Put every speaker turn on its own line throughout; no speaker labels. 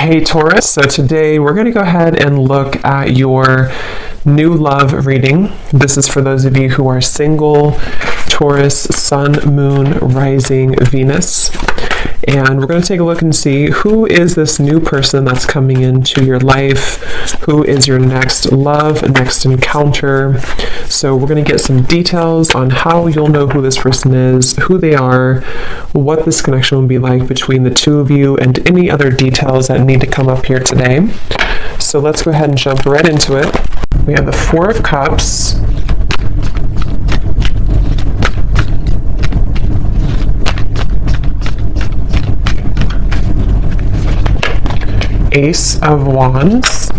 Hey Taurus, so today we're going to go ahead and look at your new love reading. This is for those of you who are single, Taurus, Sun, Moon, Rising, Venus. And we're going to take a look and see who is this new person that's coming into your life, who is your next love, next encounter. So we're going to get some details on how you'll know who this person is, who they are, what this connection will be like between the two of you, and any other details that need to come up here today. So let's go ahead and jump right into it. We have the Four of Cups, Ace of Wands,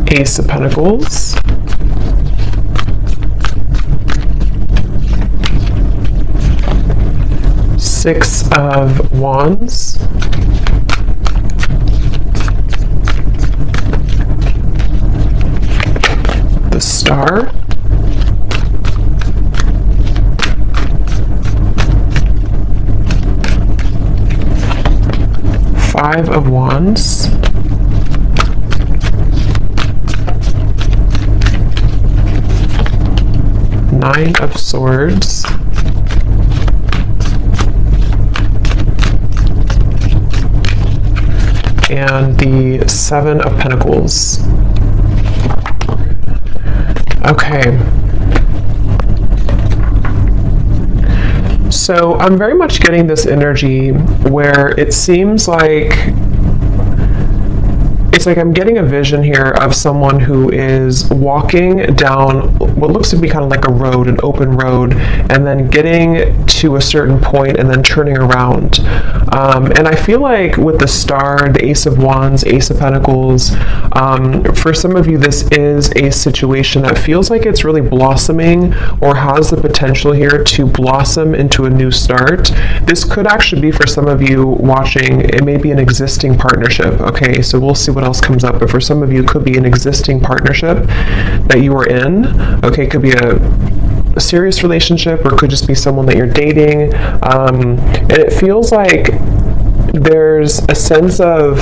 Ace of Pentacles, Six of Wands, the Star, Five of Wands, Nine of Swords, and the Seven of Pentacles. Okay. So I'm very much getting this energy where it seems like I'm getting a vision here of someone who is walking down what looks to be kind of like a road, an open road, and then getting to a certain point and then turning around. And I feel like with the Star, the Ace of Wands, Ace of Pentacles, for some of you this is a situation that feels like it's really blossoming or has the potential here to blossom into a new start. This could actually be for some of you watching, it may be an existing partnership, okay? So we'll see what else comes up, but for some of you it could be an existing partnership that you are in, okay? It could be a serious relationship, or it could just be someone that you're dating, and it feels like there's a sense of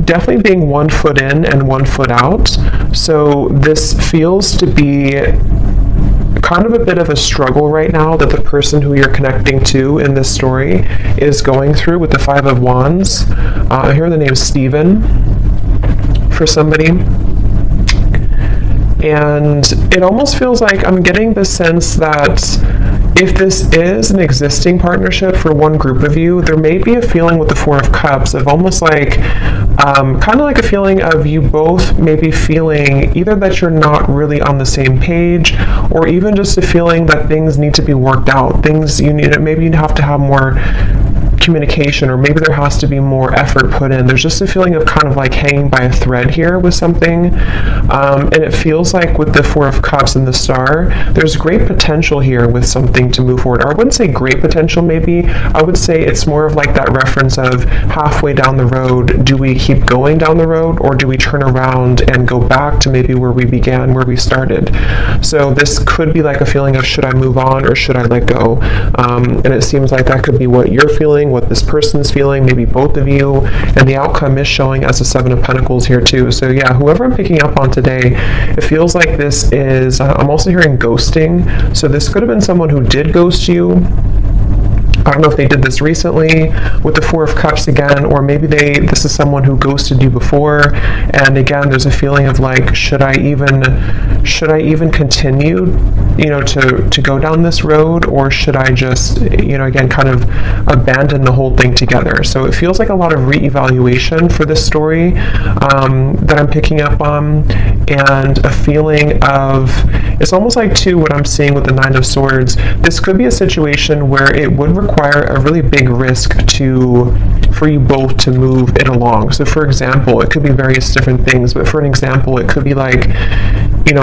definitely being 1 foot in and 1 foot out. So this feels to be kind of a bit of a struggle right now that the person who you're connecting to in this story is going through with the Five of Wands. I hear the name Stephen for somebody. And it almost feels like I'm getting the sense that if this is an existing partnership for one group of you, there may be a feeling with the Four of Cups of almost like, kind of like a feeling of you both maybe feeling either that you're not really on the same page, or even just a feeling that things need to be worked out. Things you need, maybe you have to have more communication, or maybe there has to be more effort put in. There's just a feeling of kind of like hanging by a thread here with something, and it feels like with the Four of Cups and the Star, there's great potential here with something to move forward. Or I wouldn't say great potential, maybe I would say it's more of like that reference of halfway down the road, do we keep going down the road, or do we turn around and go back to maybe where we began, where we started? So this could be like a feeling of, should I move on or should I let go? And it seems like that could be what you're feeling, what this person's feeling, maybe both of you, and the outcome is showing as a Seven of Pentacles here too. So yeah, whoever I'm picking up on today, it feels like this is, I'm also hearing ghosting. So this could have been someone who did ghost you. I don't know if they did this recently with the Four of Cups again, or maybe this is someone who ghosted you before, and again there's a feeling of like, should I even continue, to go down this road, or should I just, again, kind of abandon the whole thing together? So it feels like a lot of reevaluation for this story that I'm picking up on, and a feeling of, it's almost like too what I'm seeing with the Nine of Swords, this could be a situation where it would require a really big risk for you both to move it along. So for example, it could be various different things, but for an example, it could be like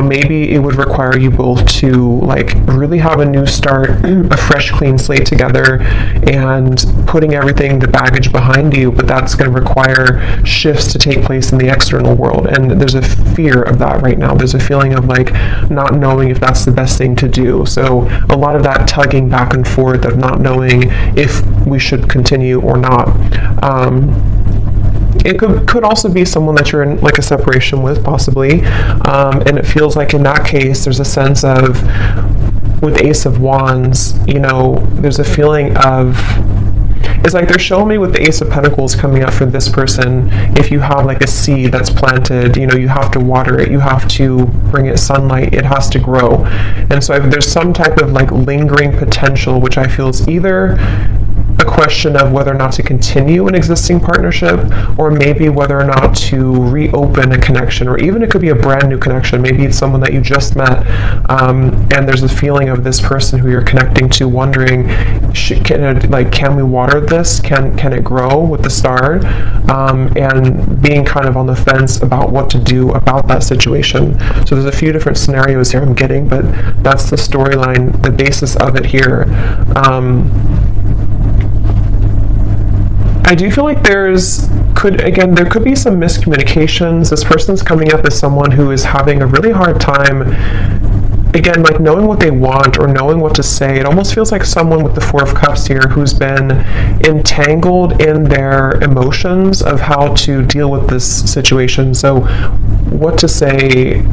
maybe it would require you both to like really have a new start, a fresh, clean slate together, and putting everything, the baggage behind you. But that's going to require shifts to take place in the external world. And there's a fear of that right now. There's a feeling of like not knowing if that's the best thing to do. So a lot of that tugging back and forth of not knowing if we should continue or not. It could also be someone that you're in like a separation with, possibly, and it feels like in that case there's a sense of, with Ace of Wands, there's a feeling of, it's like they're showing me with the Ace of Pentacles coming up for this person, if you have like a seed that's planted, you have to water it, you have to bring it sunlight, it has to grow. And so there's some type of like lingering potential, which I feel is either a question of whether or not to continue an existing partnership, or maybe whether or not to reopen a connection, or even it could be a brand new connection. Maybe it's someone that you just met, and there's a feeling of this person who you're connecting to wondering, can we water this? Can it grow with the star? And being kind of on the fence about what to do about that situation. So there's a few different scenarios here I'm getting, but that's the storyline, the basis of it here. I do feel like there could be some miscommunications. This person's coming up as someone who is having a really hard time, again, like knowing what they want or knowing what to say. It almost feels like someone with the Four of Cups here who's been entangled in their emotions of how to deal with this situation. So what to say,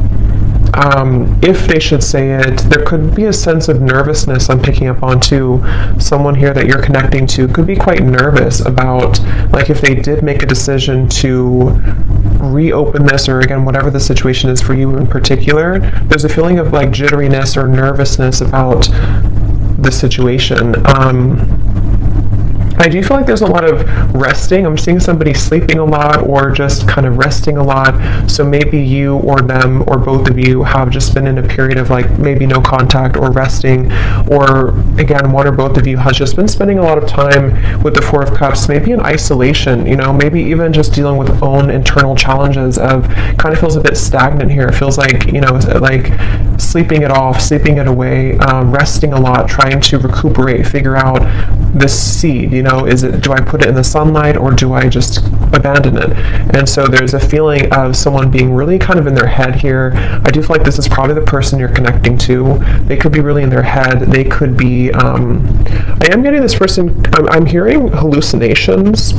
if they should say it. There could be a sense of nervousness I'm picking up on too. Someone here that you're connecting to could be quite nervous about, like, if they did make a decision to reopen this, or again, whatever the situation is for you in particular, there's a feeling of like jitteriness or nervousness about the situation. I do feel like there's a lot of resting. I'm seeing somebody sleeping a lot or just kind of resting a lot. So maybe you or them or both of you have just been in a period of like maybe no contact or resting, or again, one or both of you has just been spending a lot of time with the Four of Cups, maybe in isolation, maybe even just dealing with own internal challenges of kind of feels a bit stagnant here. It feels like, like sleeping it off, sleeping it away, resting a lot, trying to recuperate, figure out this seed, do I put it in the sunlight or do I just abandon it? And so there's a feeling of someone being really kind of in their head here. I do feel like this is probably the person you're connecting to. They could be really in their head. They could be, I am getting this person, I'm hearing hallucinations.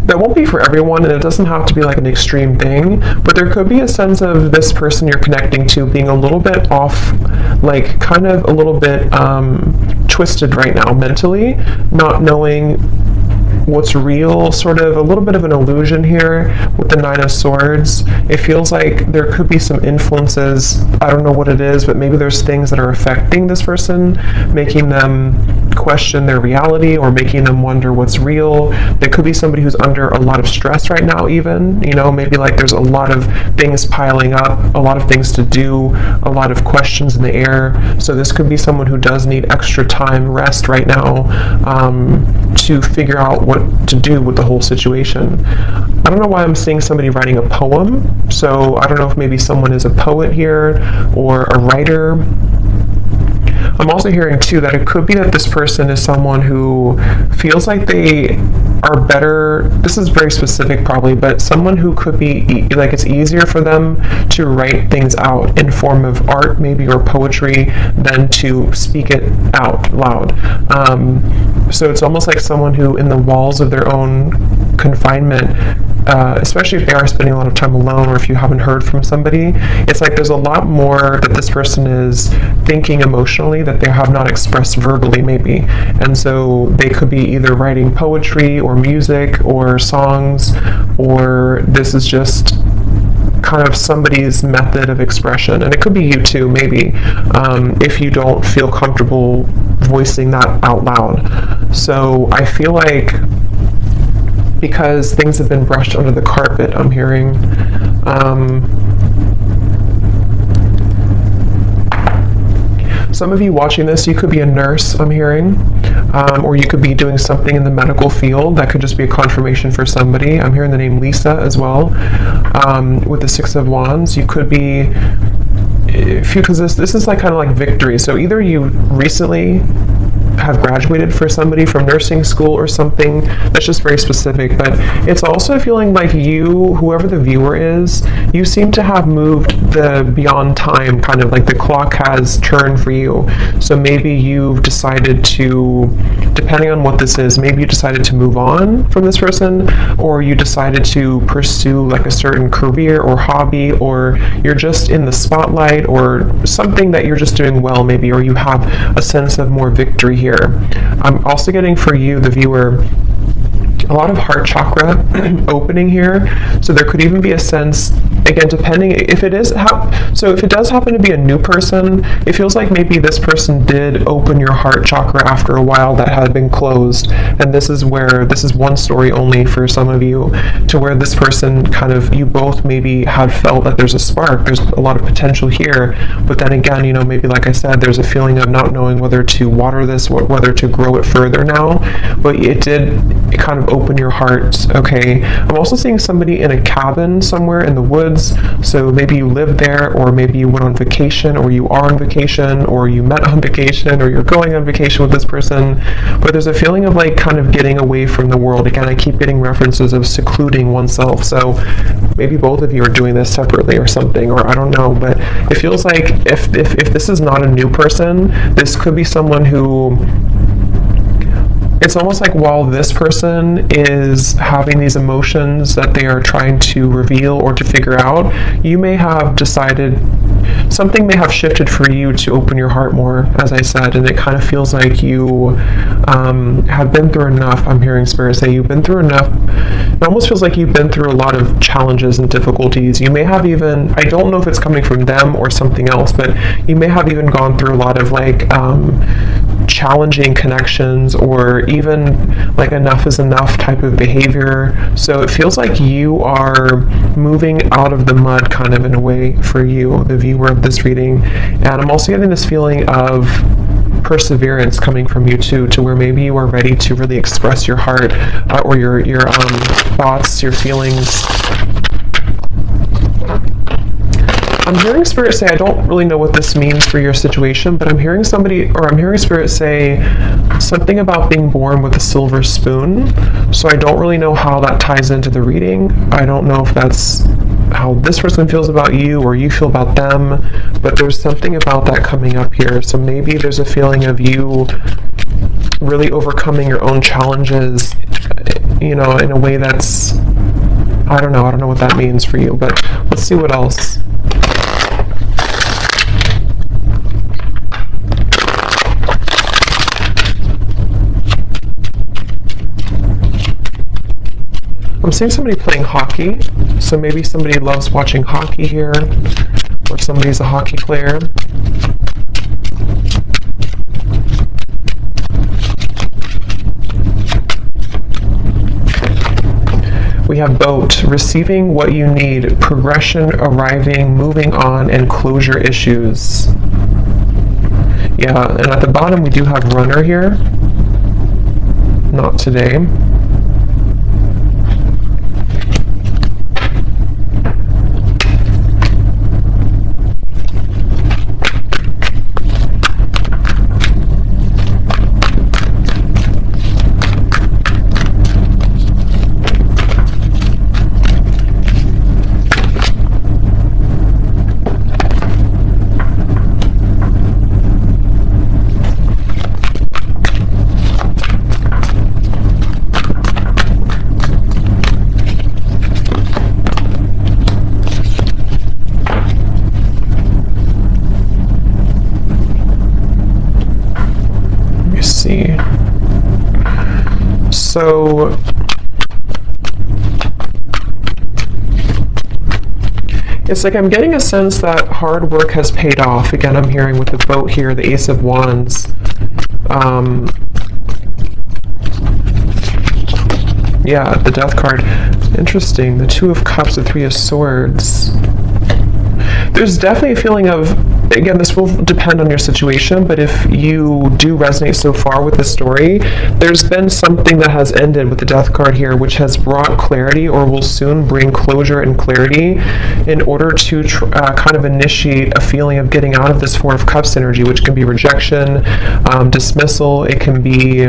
That won't be for everyone, and it doesn't have to be like an extreme thing, but there could be a sense of this person you're connecting to being a little bit off, like kind of a little bit twisted right now mentally, not knowing what's real, sort of a little bit of an illusion here with the Nine of Swords. It feels like there could be some influences, I don't know what it is, but maybe there's things that are affecting this person, making them question their reality or making them wonder what's real. There could be somebody who's under a lot of stress right now even, maybe like there's a lot of things piling up, a lot of things to do, a lot of questions in the air. So this could be someone who does need extra time, rest right now, to figure out what to do with the whole situation. I don't know why I'm seeing somebody writing a poem, so I don't know if maybe someone is a poet here or a writer. I'm also hearing too that it could be that this person is someone who feels like they are better, this is very specific probably, but someone who could be like it's easier for them to write things out in form of art maybe or poetry than to speak it out loud. So it's almost like someone who in the walls of their own confinement, especially if they are spending a lot of time alone or if you haven't heard from somebody, it's like there's a lot more that this person is thinking emotionally that they have not expressed verbally maybe. And so they could be either writing poetry or music or songs, or this is just kind of somebody's method of expression. And it could be you too, maybe, if you don't feel comfortable voicing that out loud. So I feel like because things have been brushed under the carpet, I'm hearing, Some of you watching this, you could be a nurse, I'm hearing, or you could be doing something in the medical field. That could just be a confirmation for somebody. I'm hearing the name Lisa as well. With the Six of Wands, you could be, because this is like kind of like victory. So either you recently have graduated for somebody from nursing school or something that's just very specific, but it's also feeling like you, whoever the viewer is, you seem to have moved the beyond time, kind of like the clock has turned for you. So maybe you've decided to, depending on what this is, maybe you decided to move on from this person, or you decided to pursue like a certain career or hobby, or you're just in the spotlight, or something that you're just doing well maybe, or you have a sense of more victory here. I'm also getting for you, the viewer, a lot of heart chakra opening here. So there could even be a sense, again, depending if it is so if it does happen to be a new person, it feels like maybe this person did open your heart chakra after a while that had been closed. And this is one story only for some of you, to where this person kind of, you both maybe had felt that there's a spark, there's a lot of potential here, but then again, you know, maybe like I said, there's a feeling of not knowing whether to water this, whether to grow it further now, but it kind of open your heart. Okay, I'm also seeing somebody in a cabin somewhere in the woods. So maybe you live there, or maybe you went on vacation, or you are on vacation, or you met on vacation, or you're going on vacation with this person. But there's a feeling of like kind of getting away from the world. Again, I keep getting references of secluding oneself. So maybe both of you are doing this separately or something, or I don't know. But it feels like if this is not a new person, this could be someone who, it's almost like while this person is having these emotions that they are trying to reveal or to figure out, you may have decided, something may have shifted for you to open your heart more, as I said, and it kind of feels like you have been through enough. I'm hearing Spirit say you've been through enough. It almost feels like you've been through a lot of challenges and difficulties. You may have even, I don't know if it's coming from them or something else, but you may have even gone through a lot of like challenging connections, or even like enough is enough type of behavior. So it feels like you are moving out of the mud kind of in a way for you, the viewer of this reading. And I'm also getting this feeling of perseverance coming from you too, to where maybe you are ready to really express your heart, or your thoughts, your feelings. I'm hearing Spirit say, I don't really know what this means for your situation, but I'm hearing Spirit say something about being born with a silver spoon. So I don't really know how that ties into the reading. I don't know if that's how this person feels about you or you feel about them, but there's something about that coming up here. So maybe there's a feeling of you really overcoming your own challenges, you know, in a way that's, I don't know what that means for you, but let's see what else. I'm seeing somebody playing hockey, so maybe somebody loves watching hockey here, or somebody's a hockey player. We have boat, receiving what you need, progression, arriving, moving on, and closure issues. Yeah, and at the bottom we do have runner here. Not today. So it's like I'm getting a sense that hard work has paid off. Again, I'm hearing with the boat here, the Ace of Wands. Yeah, the Death card. Interesting. The Two of Cups, the Three of Swords. There's definitely a feeling of again, this will depend on your situation, but if you do resonate so far with the story, there's been something that has ended with the Death card here, which has brought clarity or will soon bring closure and clarity in order to kind of initiate a feeling of getting out of this Four of Cups energy, which can be rejection, dismissal. It can be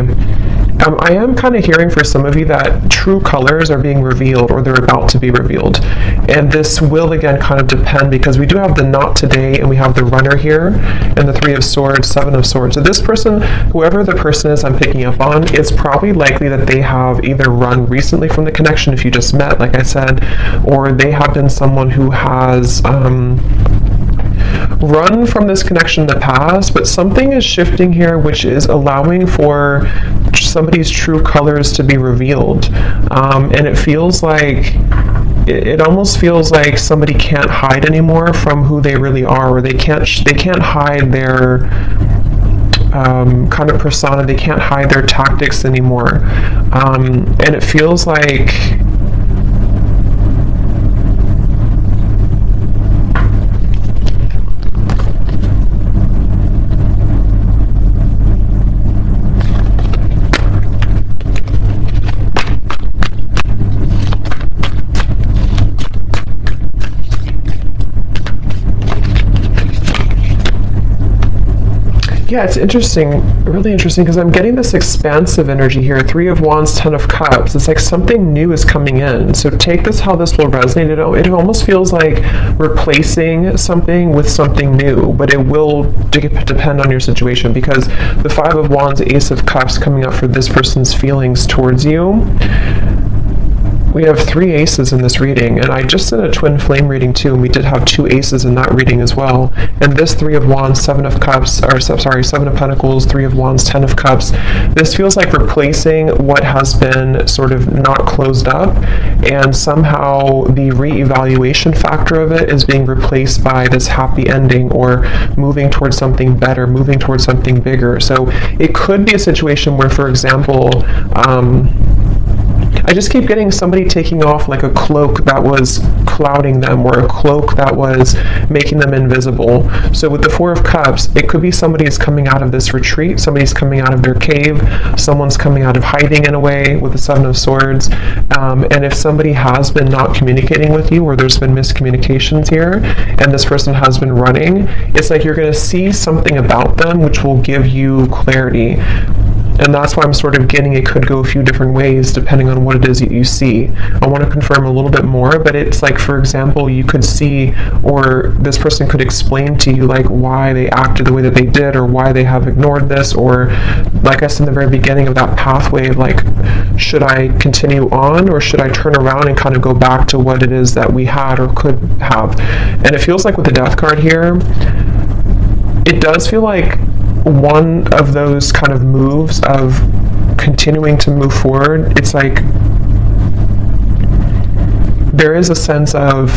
I am kind of hearing for some of you that true colors are being revealed or they're about to be revealed. And this will again kind of depend, because we do have the Not Today and we have the Runner here and the Three of Swords, Seven of Swords. So this person, whoever the person is I'm picking up on, it's probably likely that they have either run recently from the connection if you just met, like I said, or they have been someone who has run from this connection in the past, but something is shifting here which is allowing for somebody's true colors to be revealed. And it feels like it almost feels like somebody can't hide anymore from who they really are, or they can't hide their kind of persona. They can't hide their tactics anymore. And it feels like yeah, it's interesting, really interesting, because I'm getting this expansive energy here. Three of Wands, Ten of Cups. It's like something new is coming in. So take this how this will resonate. It almost feels like replacing something with something new, but it will depend on your situation, because the Five of Wands, Ace of Cups coming up for this person's feelings towards you. We have three aces in this reading, and I just did a twin flame reading too, and we did have two aces in that reading as well. And this Three of Wands, Seven of Cups, or sorry, Seven of Pentacles, Three of Wands, Ten of Cups. This feels like replacing what has been sort of not closed up, and somehow the re-evaluation factor of it is being replaced by this happy ending, or moving towards something better, moving towards something bigger. So it could be a situation where, for example, I just keep getting somebody taking off like a cloak that was clouding them, or a cloak that was making them invisible. So with the Four of Cups, it could be somebody's coming out of this retreat, somebody's coming out of their cave, someone's coming out of hiding in a way with the Seven of Swords. And if somebody has been not communicating with you, or there's been miscommunications here, and this person has been running, it's like you're going to see something about them which will give you clarity. And that's why I'm sort of getting it could go a few different ways depending on what it is that you see. I want to confirm a little bit more, but it's like, for example, you could see, or this person could explain to you like why they acted the way that they did, or why they have ignored this, or like I said in the very beginning of that pathway of like, should I continue on, or should I turn around and kind of go back to what it is that we had or could have. And it feels like with the Death card here, it does feel like one of those kind of moves of continuing to move forward. It's like there is a sense of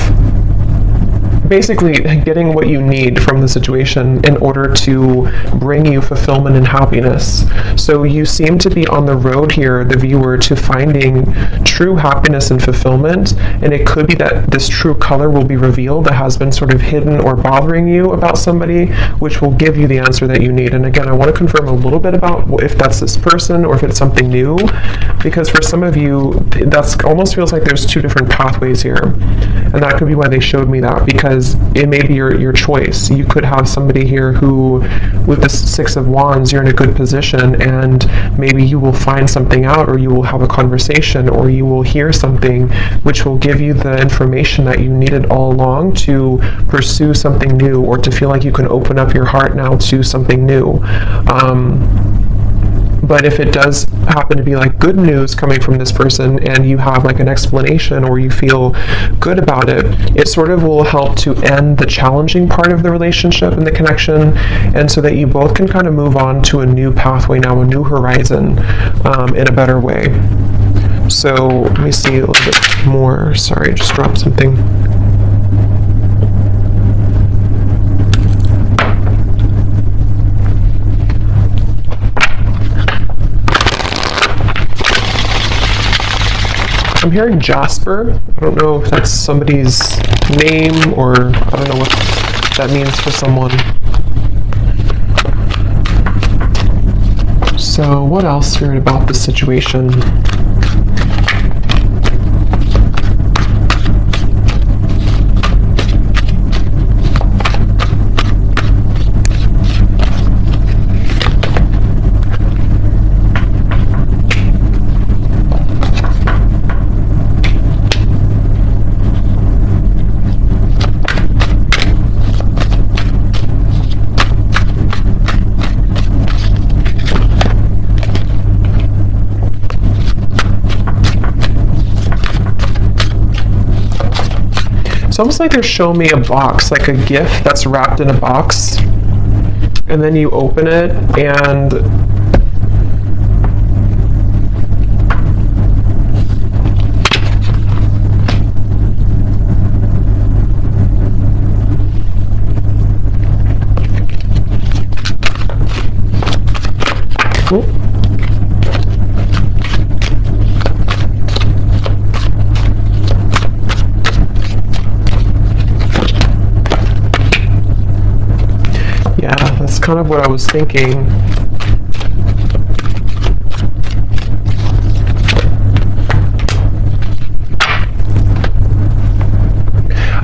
basically getting what you need from the situation in order to bring you fulfillment and happiness. So you seem to be on the road here, the viewer, to finding true happiness and fulfillment, and it could be that this true color will be revealed that has been sort of hidden or bothering you about somebody, which will give you the answer that you need. And again, I want to confirm a little bit about if that's this person or if it's something new, because for some of you, that's almost feels like there's two different pathways here, and that could be why they showed me that, because it may be your choice. You could have somebody here who, with the Six of Wands, you're in a good position, and maybe you will find something out, or you will have a conversation, or you will hear something which will give you the information that you needed all along to pursue something new, or to feel like you can open up your heart now to something new. But if it does happen to be like good news coming from this person, and you have like an explanation, or you feel good about it, it sort of will help to end the challenging part of the relationship and the connection, and so that you both can kind of move on to a new pathway now, a new horizon, in a better way. So let me see a little bit more. Sorry, I just dropped something. I'm hearing Jasper. I don't know if that's somebody's name, or I don't know what that means for someone. So what else, Spirit, about this situation? It's almost like they're showing me a box, like a gift that's wrapped in a box, and then you open it and kind of what I was thinking.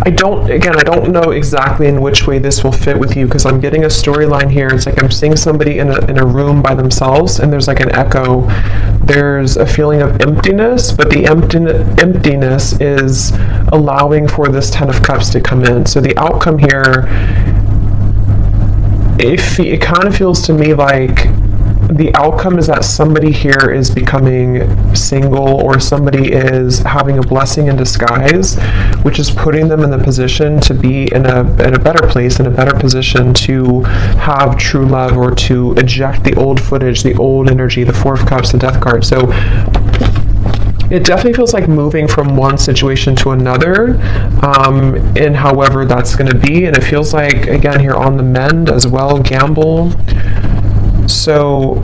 I don't know exactly in which way this will fit with you, because I'm getting a storyline here. It's like I'm seeing somebody in a room by themselves, and there's like an echo. There's a feeling of emptiness, but the emptiness is allowing for this Ten of Cups to come in. So the outcome here, it kind of feels to me like the outcome is that somebody here is becoming single, or somebody is having a blessing in disguise, which is putting them in the position to be in a better place, in a better position to have true love, or to eject the old footage, the old energy, the Four of Cups, the Death card. So it definitely feels like moving from one situation to another, and however that's going to be. And it feels like, again, here on the mend as well, gamble. So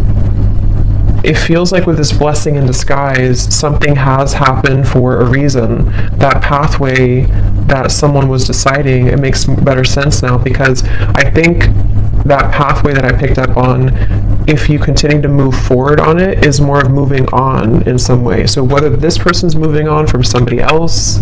it feels like with this blessing in disguise, something has happened for a reason. That pathway that someone was deciding, it makes better sense now, because I think that pathway that I picked up on, if you continue to move forward on it, is more of moving on in some way. So whether this person's moving on from somebody else,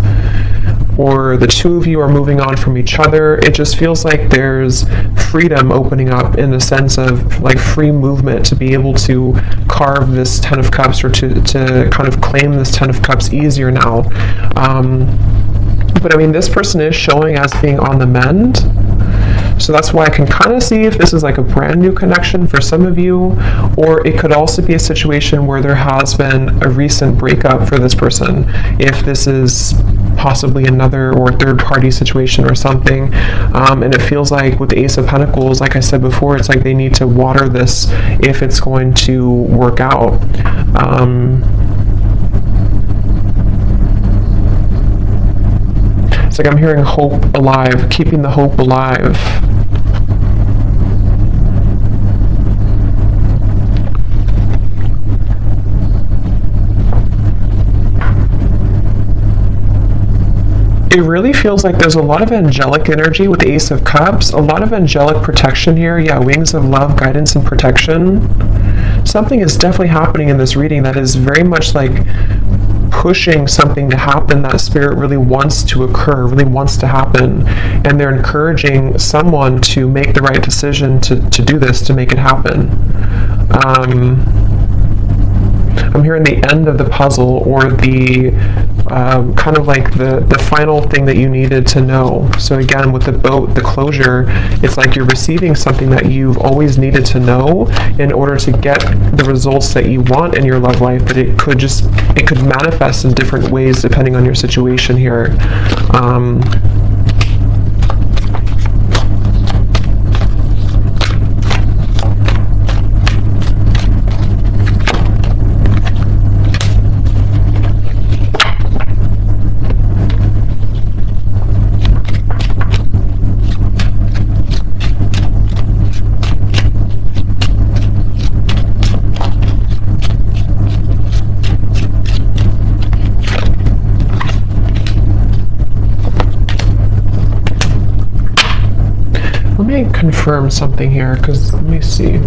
or the two of you are moving on from each other, it just feels like there's freedom opening up, in the sense of like free movement to be able to carve this Ten of Cups, or to kind of claim this Ten of Cups easier now. But I mean, this person is showing as being on the mend. So that's why I can kind of see if this is like a brand new connection for some of you, or it could also be a situation where there has been a recent breakup for this person. If this is possibly another or third party situation or something, and it feels like with the Ace of Pentacles, like I said before, it's like they need to water this if it's going to work out. It's like I'm hearing hope alive, keeping the hope alive. It really feels like there's a lot of angelic energy with the Ace of Cups, a lot of angelic protection here. Yeah, wings of love, guidance, and protection. Something is definitely happening in this reading that is very much like pushing something to happen that Spirit really wants to occur, really wants to happen, and they're encouraging someone to make the right decision to do this, to make it happen. I'm hearing the end of the puzzle, or the kind of like the final thing that you needed to know. So again, with the boat, the closure, it's like you're receiving something that you've always needed to know in order to get the results that you want in your love life, but it could manifest in different ways depending on your situation here. Let me confirm something here, because let me see.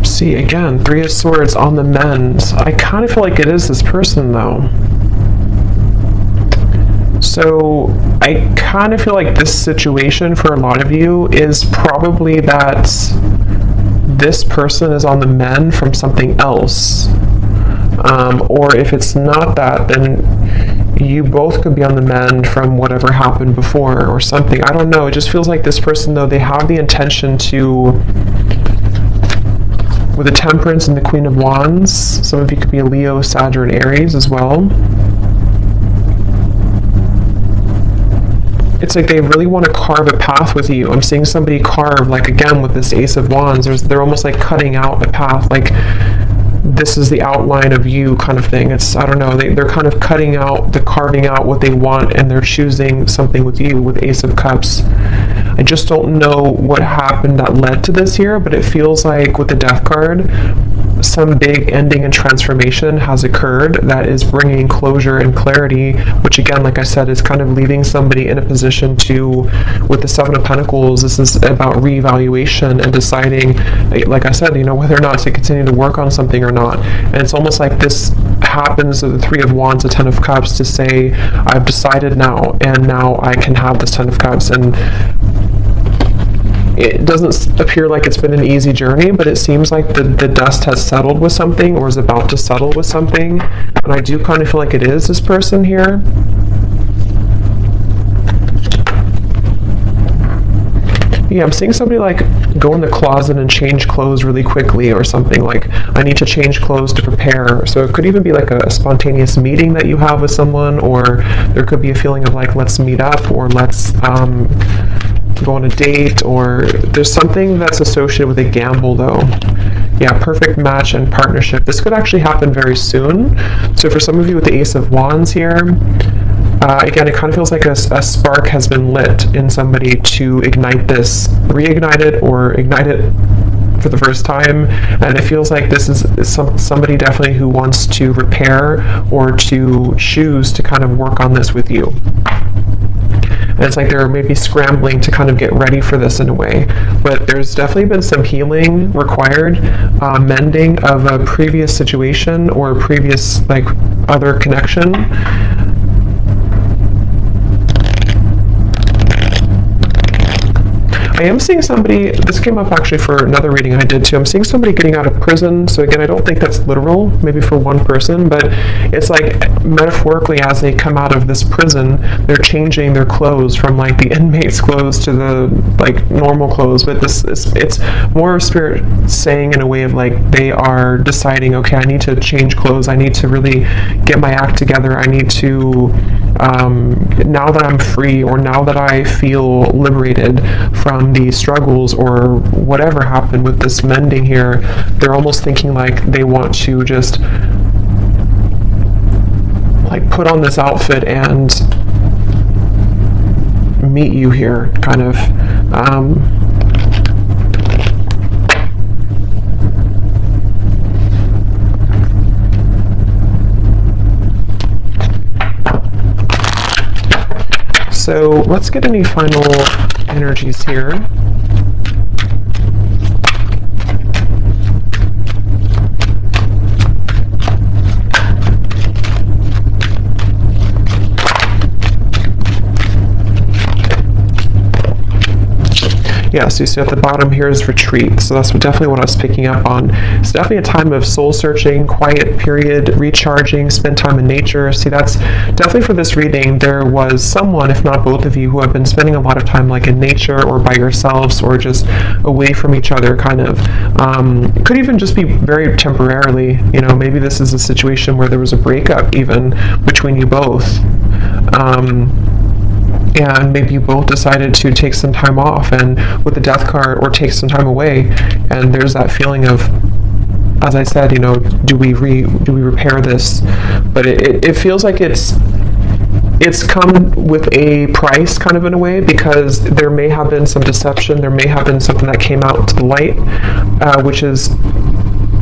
See, again, Three of Swords on the mend. I kind of feel like it is this person, though. So I kind of feel like this situation for a lot of you is probably that this person is on the mend from something else. Or if it's not that, then you both could be on the mend from whatever happened before or something. I don't know. It just feels like this person, though, they have the intention to... With the Temperance and the Queen of Wands, some of you could be a Leo, Sag, and Aries as well. It's like they really want to carve a path with you. I'm seeing somebody carve, like again with this Ace of Wands, they're almost like cutting out a path, like this is the outline of you kind of thing. It's, I don't know, they're kind of carving out what they want, and they're choosing something with you with Ace of Cups. I just don't know what happened that led to this here, but it feels like with the Death card, some big ending and transformation has occurred that is bringing closure and clarity, which again, like I said, is kind of leaving somebody in a position to, with the Seven of Pentacles, this is about reevaluation and deciding, like I said, whether or not to continue to work on something or not. And it's almost like this happens with the Three of Wands, the Ten of Cups, to say, I've decided now, and now I can have this Ten of Cups. And it doesn't appear like it's been an easy journey, but it seems like the dust has settled with something, or is about to settle with something. And I do kind of feel like it is this person here. Yeah, I'm seeing somebody like go in the closet and change clothes really quickly or something, like I need to change clothes to prepare. So it could even be like a spontaneous meeting that you have with someone, or there could be a feeling of like, let's meet up, or let's go on a date, or there's something that's associated with a gamble though. Yeah, perfect match and partnership. This could actually happen very soon. So for some of you with the Ace of Wands here, again, it kind of feels like a spark has been lit in somebody to ignite this, reignite it, or ignite it for the first time. And it feels like this is somebody definitely who wants to repair or to choose to kind of work on this with you. And it's like they're maybe scrambling to kind of get ready for this in a way. But there's definitely been some healing required, mending of a previous situation or a previous like other connection. I am seeing somebody, this came up actually for another reading I did too, I'm seeing somebody getting out of prison. So again, I don't think that's literal, maybe for one person, but it's like metaphorically as they come out of this prison, they're changing their clothes from like the inmate's clothes to the like normal clothes. But it's more spirit saying in a way of like they are deciding, okay, I need to change clothes, I need to really get my act together, I need to, now that I'm free, or now that I feel liberated from the struggles or whatever happened with this mending here, they're almost thinking like they want to just like put on this outfit and meet you here, kind of. So let's get any final energies here. Yeah, so you see at the bottom here is retreat. So that's definitely what I was picking up on. It's definitely a time of soul searching, quiet period, recharging, spend time in nature. See, that's definitely for this reading. There was someone, if not both of you, who have been spending a lot of time like in nature or by yourselves or just away from each other, kind of. It could even just be very temporarily. Maybe this is a situation where there was a breakup even between you both. and maybe you both decided to take some time off, and with the death card, or take some time away, and there's that feeling of, as I said, do we repair this? But it feels like it's come with a price, kind of, in a way, because there may have been some deception, there may have been something that came out to the light, which is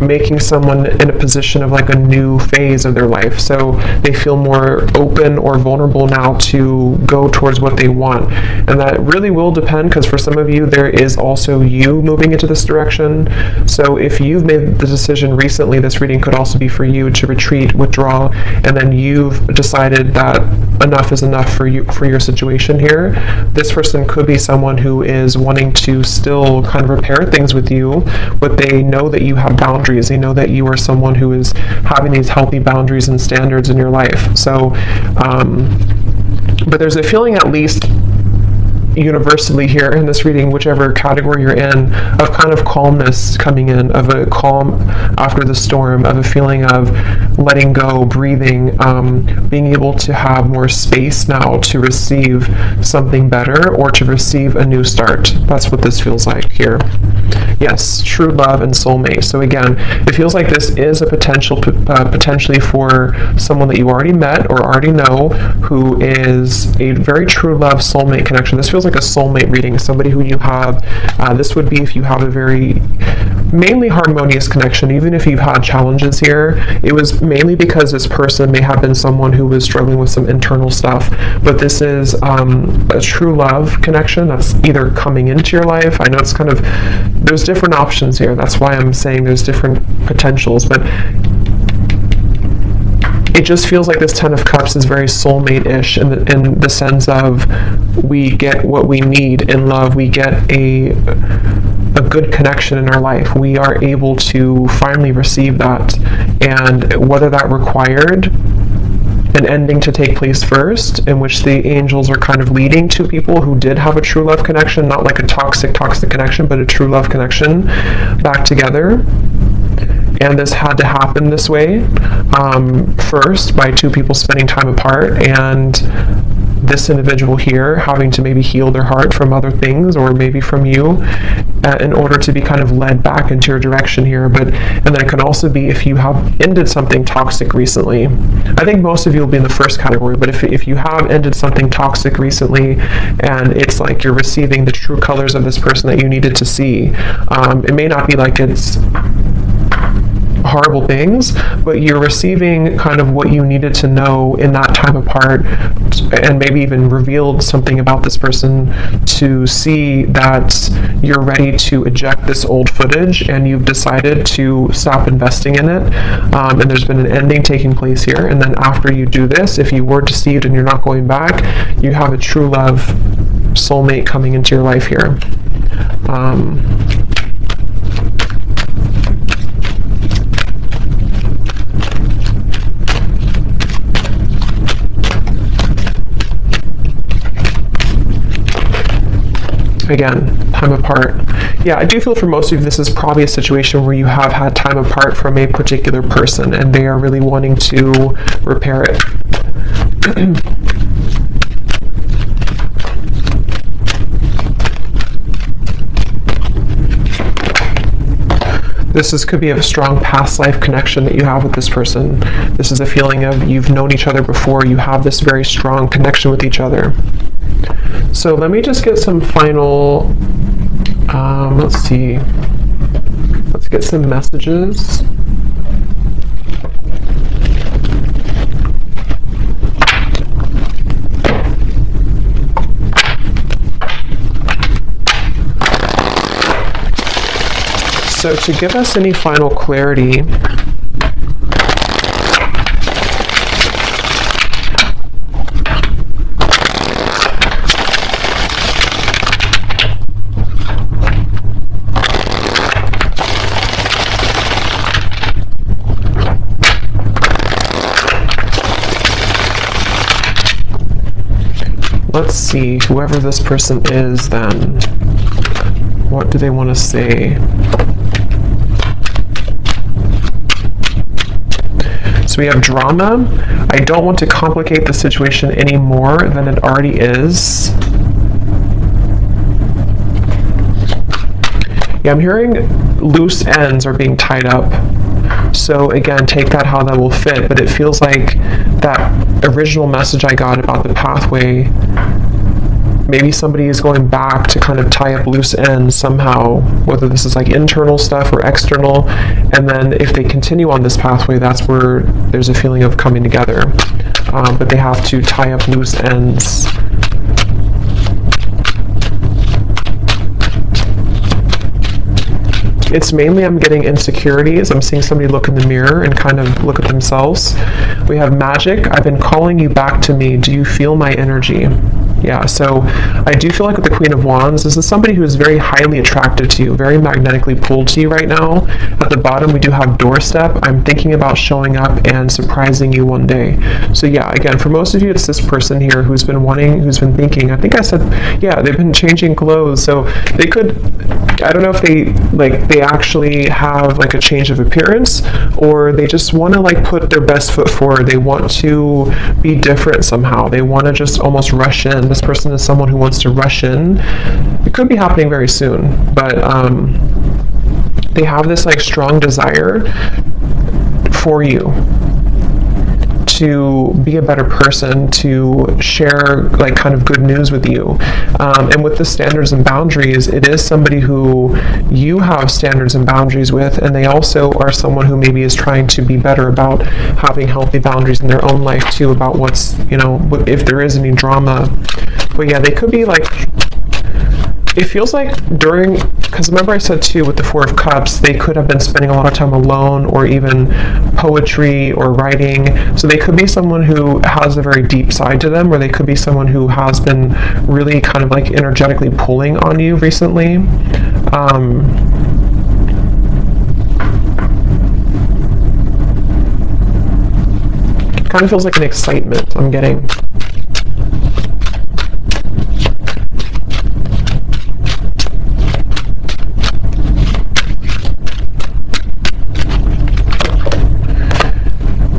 making someone in a position of like a new phase of their life. So they feel more open or vulnerable now to go towards what they want. And that really will depend, because for some of you, there is also you moving into this direction. So if you've made the decision recently, this reading could also be for you to retreat, withdraw, and then you've decided that enough is enough for you, for your situation here. This person could be someone who is wanting to still kind of repair things with you, but they know that you have boundaries. They know that you are someone who is having these healthy boundaries and standards in your life. So, but there's a feeling, at least universally here in this reading, whichever category you're in, of kind of calmness coming in, of a calm after the storm, of a feeling of letting go, breathing, being able to have more space now to receive something better, or to receive a new start. That's what this feels like here. Yes, true love and soulmate. So again, it feels like this is a potentially for someone that you already met or already know, who is a very true love soulmate connection. This feels like a soulmate reading, somebody who you have, this would be if you have a very mainly harmonious connection. Even if you've had challenges here, it was mainly because this person may have been someone who was struggling with some internal stuff, but this is a true love connection that's either coming into your life. I know it's kind of, there's different options here, that's why I'm saying there's different potentials, but it just feels like this Ten of Cups is very soulmate-ish in the sense of, we get what we need in love, we get a good connection in our life, we are able to finally receive that. And whether that required an ending to take place first, in which the angels are kind of leading to people who did have a true love connection, not like a toxic connection, but a true love connection, back together. And this had to happen this way, first, by two people spending time apart, and this individual here having to maybe heal their heart from other things, or maybe from you, in order to be kind of led back into your direction here. And then it can also be if you have ended something toxic recently. I think most of you will be in the first category, but if you have ended something toxic recently, and it's like you're receiving the true colors of this person that you needed to see, it may not be like it's horrible things, but you're receiving kind of what you needed to know in that time apart, and maybe even revealed something about this person to see that you're ready to eject this old footage, and you've decided to stop investing in it, and there's been an ending taking place here. And then after you do this, if you were deceived and you're not going back, you have a true love soulmate coming into your life here. Again, time apart. Yeah, I do feel for most of you, this is probably a situation where you have had time apart from a particular person, and they are really wanting to repair it. This could be a strong past life connection that you have with this person. This is a feeling of, you've known each other before, you have this very strong connection with each other. So let me just get some final, let's see, let's get some messages. So to give us any final clarity, let's see, whoever this person is then, what do they want to say? So So we have drama. I don't want to complicate the situation any more than it already is. Yeah, I'm hearing loose ends are being tied up. So again, take that how that will fit, but it feels like that original message I got about the pathway, maybe somebody is going back to kind of tie up loose ends somehow, whether this is like internal stuff or external, and then if they continue on this pathway, that's where there's a feeling of coming together. But they have to tie up loose ends. It's mainly I'm getting insecurities. I'm seeing somebody look in the mirror and kind of look at themselves. We have magic. I've been calling you back to me. Do you feel my energy? Yeah, so I do feel like with the Queen of Wands, this is somebody who is very highly attracted to you, very magnetically pulled to you right now. At the bottom, we do have doorstep. I'm thinking about showing up and surprising you one day. So yeah, again, for most of you, it's this person here who's been thinking, I think I said, yeah, they've been changing clothes. So they could, I don't know if they actually have like a change of appearance, or they just want to like put their best foot forward. They want to be different somehow. They want to just almost rush in. This person is someone who wants to rush in. It could be happening very soon, but they have this like strong desire for you to be a better person, to share like kind of good news with you. And with the standards and boundaries, it is somebody who you have standards and boundaries with, and they also are someone who maybe is trying to be better about having healthy boundaries in their own life too, about what's, if there is any drama. But yeah, they could be like, it feels like because remember I said too with the Four of Cups, they could have been spending a lot of time alone, or even poetry or writing. So they could be someone who has a very deep side to them, or they could be someone who has been really kind of like energetically pulling on you recently. Kind of feels like an excitement I'm getting.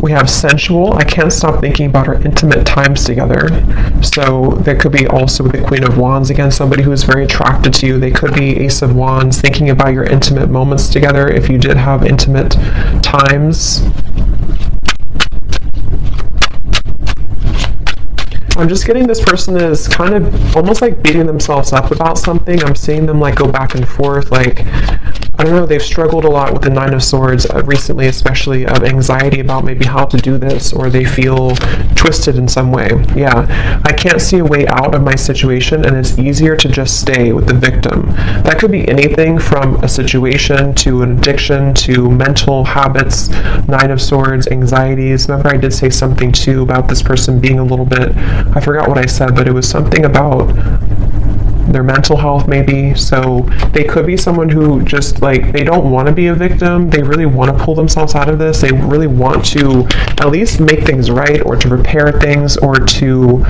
We have sensual. I can't stop thinking about our intimate times together. So that could be also with the Queen of Wands. Again, somebody who is very attracted to you. They could be Ace of Wands, thinking about your intimate moments together if you did have intimate times. I'm just getting this person is kind of almost like beating themselves up about something. I'm seeing them like go back and forth, like, I don't know, they've struggled a lot with the Nine of Swords recently, especially of anxiety about maybe how to do this, or they feel twisted in some way. Yeah, I can't see a way out of my situation, and it's easier to just stay with the victim. That could be anything from a situation to an addiction to mental habits, Nine of Swords, anxieties. Remember I did say something too about this person being a little bit, I forgot what I said, but it was something about their mental health maybe. So they could be someone who just like, they don't want to be a victim. They really want to pull themselves out of this. They really want to at least make things right, or to repair things, or to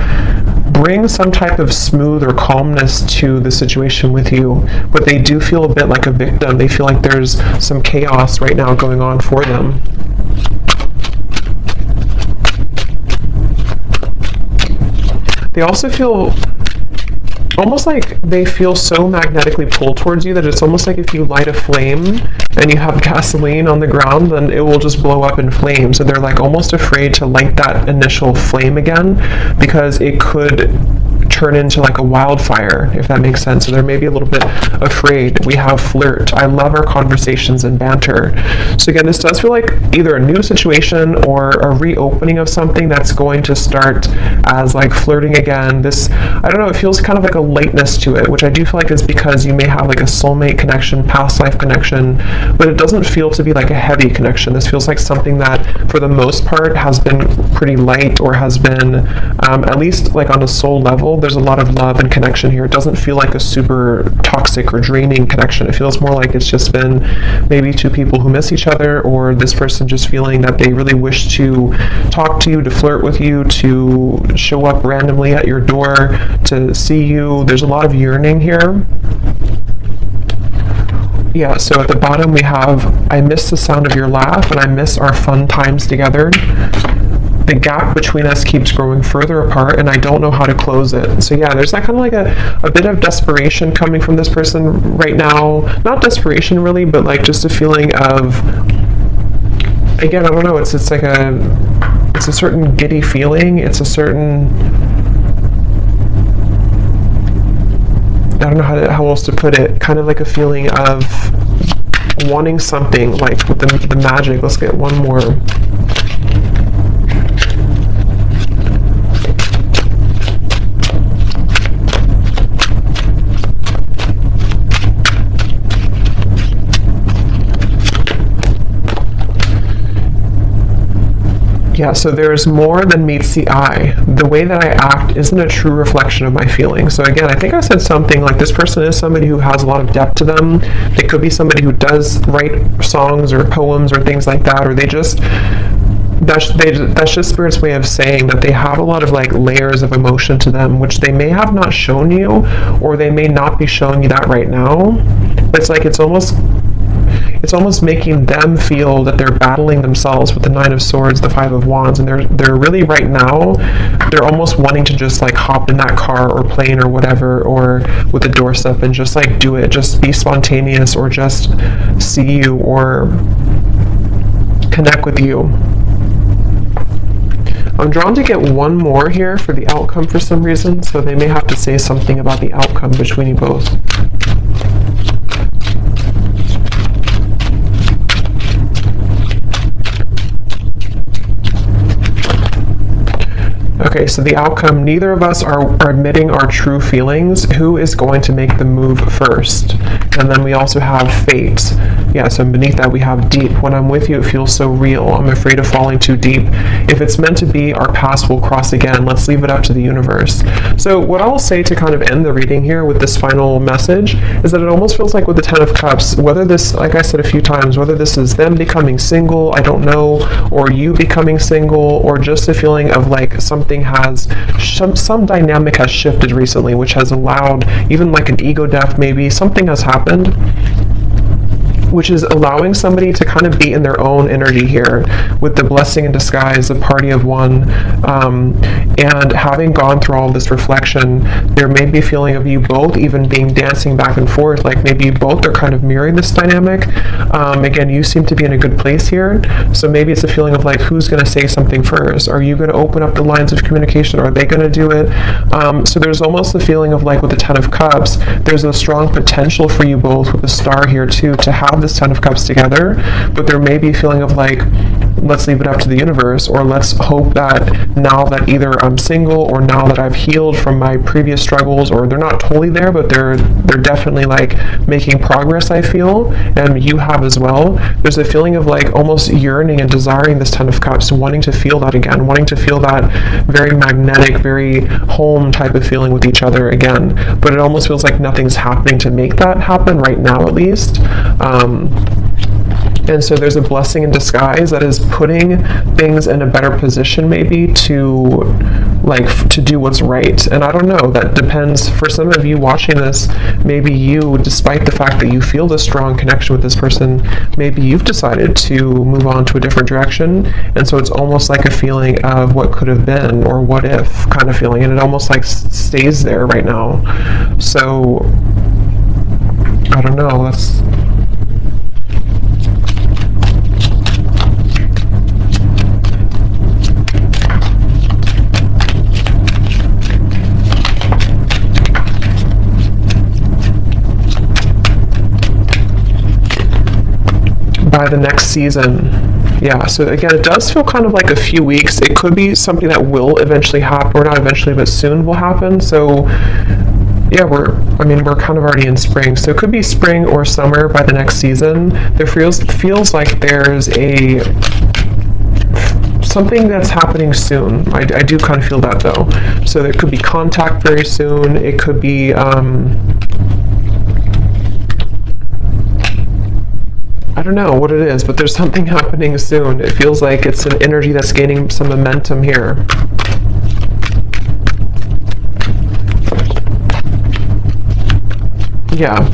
bring some type of smooth or calmness to the situation with you. But they do feel a bit like a victim. They feel like there's some chaos right now going on for them. They also feel almost like they feel so magnetically pulled towards you that it's almost like if you light a flame and you have gasoline on the ground, then it will just blow up in flames. So they're like almost afraid to light that initial flame again, because it could turn into like a wildfire, if that makes sense. So they're maybe a little bit afraid. We have flirt. I love our conversations and banter. So again, this does feel like either a new situation or a reopening of something that's going to start as like flirting again. This, I don't know, it feels kind of like a lightness to it, which I do feel like is because you may have like a soulmate connection, past life connection, but it doesn't feel to be like a heavy connection. This feels like something that for the most part has been pretty light, or has been at least like on a soul level. There's a lot of love and connection here. It doesn't feel like a super toxic or draining connection. It feels more like it's just been maybe two people who miss each other, or this person just feeling that they really wish to talk to you, to flirt with you, to show up randomly at your door, to see you. There's a lot of yearning here. Yeah, so at the bottom we have, I miss the sound of your laugh and I miss our fun times together. The gap between us keeps growing further apart and I don't know how to close it. So yeah, there's that kind of like a bit of desperation coming from this person right now. Not desperation really, but like just a feeling of, again, I don't know, it's like it's a certain giddy feeling. It's a certain, I don't know how else to put it, kind of like a feeling of wanting something, like with the magic. Let's get one more. Yeah, so there's more than meets the eye. The way that I act isn't a true reflection of my feelings. So again, I think I said something like this person is somebody who has a lot of depth to them. They could be somebody who does write songs or poems or things like that, or that's just Spirit's way of saying that they have a lot of like layers of emotion to them, which they may have not shown you, or they may not be showing you that right now. But it's like it's almost making them feel that they're battling themselves with the Nine of Swords, the Five of Wands, and they're really right now, they're almost wanting to just like hop in that car or plane or whatever, or with the doorstep and just like do it, just be spontaneous, or just see you or connect with you. I'm drawn to get one more here for the outcome for some reason, so they may have to say something about the outcome between you both. Okay, so the outcome, neither of us are admitting our true feelings. Who is going to make the move first? And then we also have fate. Yeah, so beneath that we have deep. When I'm with you, it feels so real. I'm afraid of falling too deep. If it's meant to be, our paths will cross again. Let's leave it up to the universe. So what I'll say to kind of end the reading here with this final message is that it almost feels like with the Ten of Cups, whether this, like I said a few times, whether this is them becoming single, I don't know, or you becoming single, or just a feeling of like something has, some dynamic has shifted recently, which has allowed even like an ego death, maybe something has happened, which is allowing somebody to kind of be in their own energy here with the blessing in disguise, the party of one, and having gone through all this reflection, there may be a feeling of you both even being dancing back and forth, like maybe you both are kind of mirroring this dynamic. Again, you seem to be in a good place here, so maybe it's a feeling of like, who's going to say something first? Are you going to open up the lines of communication? Are they going to do it? So there's almost the feeling of like with the Ten of Cups, there's a strong potential for you both with the Star here too, to have this Ten of Cups together, but there may be a feeling of like, let's leave it up to the universe, or let's hope that now that either I'm single or now that I've healed from my previous struggles, or they're not totally there, but they're definitely like making progress, I feel, and you have as well. There's a feeling of like almost yearning and desiring this Ten of Cups, wanting to feel that again, wanting to feel that very magnetic, very home type of feeling with each other again, but it almost feels like nothing's happening to make that happen right now, at least. And so there's a blessing in disguise that is putting things in a better position maybe to do what's right. And I don't know, that depends. For some of you watching this, maybe you, despite the fact that you feel this strong connection with this person, maybe you've decided to move on to a different direction. And so it's almost like a feeling of what could have been or what if kind of feeling. And it almost like stays there right now. So I don't know, that's... by the next season. Yeah, so again, it does feel kind of like a few weeks. It could be something that will eventually happen, or not eventually, but soon will happen. So yeah, we're kind of already in spring. So it could be spring or summer by the next season. There feels like there's something that's happening soon. I do kind of feel that though. So there could be contact very soon. It could be I don't know what it is, but there's something happening soon. It feels like it's an energy that's gaining some momentum here. Yeah.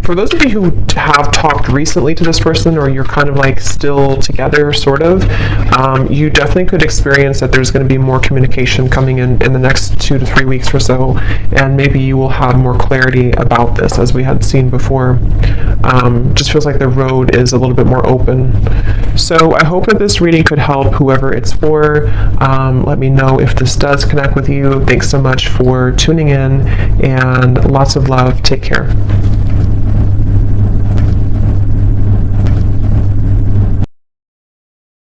For those of you who have talked recently to this person, or you're kind of like still together, sort of, you definitely could experience that there's going to be more communication coming in the next 2 to 3 weeks or so, and maybe you will have more clarity about this, as we had seen before. Just feels like the road is a little bit more open. So I hope that this reading could help whoever it's for. Let me know if this does connect with you. Thanks so much for tuning in, and lots of love. Take care.